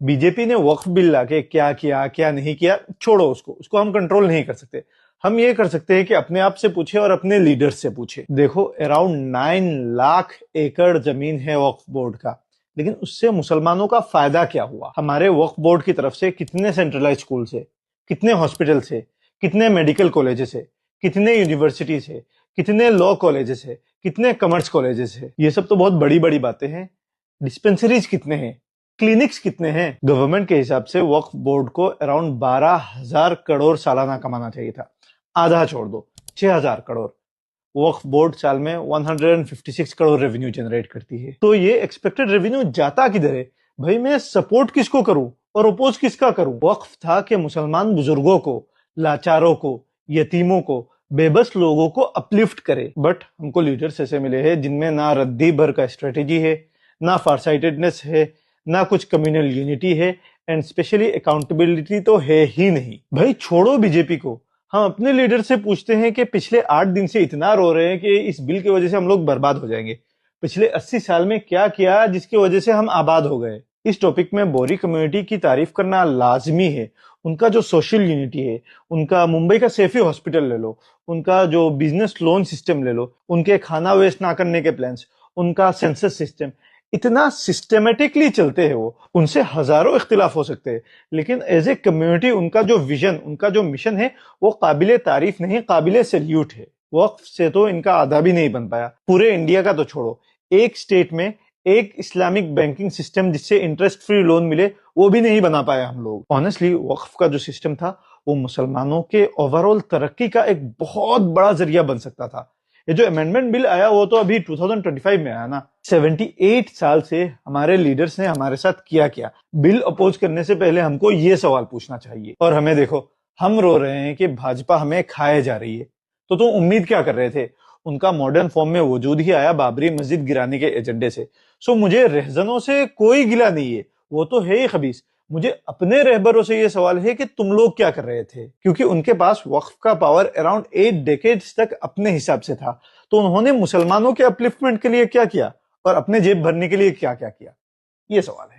BJP ने वक्फ bill लाके क्या किया क्या नहीं किया छोड़ो, उसको हम कंट्रोल नहीं कर सकते। हम ये कर सकते हैं कि अपने आप से पूछे और अपने लीडर्स से पूछे। देखो, अराउंड 9 लाख एकड़ जमीन है वक्फ बोर्ड का, लेकिन उससे मुसलमानों का फायदा क्या हुआ? हमारे वक्फ बोर्ड की तरफ से कितने सेंट्रलाइज स्कूल है, कितने हॉस्पिटल है, कितने मेडिकल कॉलेजेस है, कितने यूनिवर्सिटीज है, कितने लॉ कॉलेजेस है, कितने कॉमर्स कॉलेजेस है? ये सब तो बहुत बड़ी बड़ी बातें हैं। डिस्पेंसरीज कितने हैं, क्लिनिक्स कितने हैं? गवर्नमेंट के हिसाब से वक्फ बोर्ड को अराउंड 12,000 करोड़ सालाना कमाना चाहिए था। आधा छोड़ दो, 6,000 करोड़। वक्फ बोर्ड साल में 156 करोड़ रेवेन्यू जनरेट करती है। तो ये एक्सपेक्टेड रेवेन्यू जाता किधर है? भाई मैं सपोर्ट किसको करूं और अपोज किसका करूं? वक्फ था कि मुसलमान बुजुर्गों को, लाचारों को, यतीमों को, बेबस लोगों को अपलिफ्ट करे। बट हमको लीडर्स ऐसे मिले हैं जिनमें ना रद्दी भर का स्ट्रेटेजी है, ना फारसाइटेडनेस है, ना कुछ कम्युनल यूनिटी है, एंड स्पेशली अकाउंटेबिलिटी तो है ही नहीं। भाई छोड़ो बीजेपी को, हम अपने लीडर से पूछते हैं कि पिछले 8 दिन से इतना रो रहे हैं कि इस बिल की वजह से हम लोग बर्बाद हो जाएंगे। पिछले 80 साल में क्या किया जिसकी वजह से हम आबाद हो गए? इस टॉपिक में बोरी कम्युनिटी की तारीफ करना लाजमी है। उनका जो सोशल यूनिटी है, उनका मुंबई का सैफी हॉस्पिटल ले लो, उनका जो बिजनेस लोन सिस्टम ले लो, उनके खाना वेस्ट ना करने के प्लान्स, उनका सेंसस सिस्टम, इतना सिस्टेमेटिकली चलते हैं वो। उनसे हजारों इख्तिलाफ हो सकते हैं, लेकिन एज ए कम्युनिटी उनका जो विजन, उनका जो मिशन है, वो काबिले तारीफ नहीं, काबिले सैल्यूट है। वक्फ से तो इनका आधा भी नहीं बन पाया। पूरे इंडिया का तो छोड़ो, एक स्टेट में एक इस्लामिक बैंकिंग सिस्टम जिससे इंटरेस्ट फ्री लोन मिले, वो भी नहीं बना पाया हम लोग। ऑनेस्टली वक्फ का जो सिस्टम था वो मुसलमानों के ओवरऑल तरक्की का एक बहुत बड़ा जरिया बन सकता था। ये जो अमेंडमेंट बिल आया वो तो अभी 2025 में आया ना। 78 साल से हमारे लीडर्स ने हमारे साथ किया क्या? बिल अपोज करने से पहले हमको ये सवाल पूछना चाहिए। और हमें देखो, हम रो रहे हैं कि भाजपा हमें खाए जा रही है, तो तुम उम्मीद क्या कर रहे थे? उनका मॉडर्न फॉर्म में वजूद ही आया बाबरी मस्जिद गिराने के एजेंडे से। सो मुझे रहजनों से कोई गिला नहीं है, वो तो है ही खबीस। मुझे अपने रहबरों से ये सवाल है कि तुम लोग क्या कर रहे थे? क्योंकि उनके पास वक्फ का पावर अराउंड 8 डेकेड्स तक अपने हिसाब से था, तो उन्होंने मुसलमानों के अपलिफ्टमेंट के लिए क्या किया और अपने जेब भरने के लिए क्या क्या किया? ये सवाल है।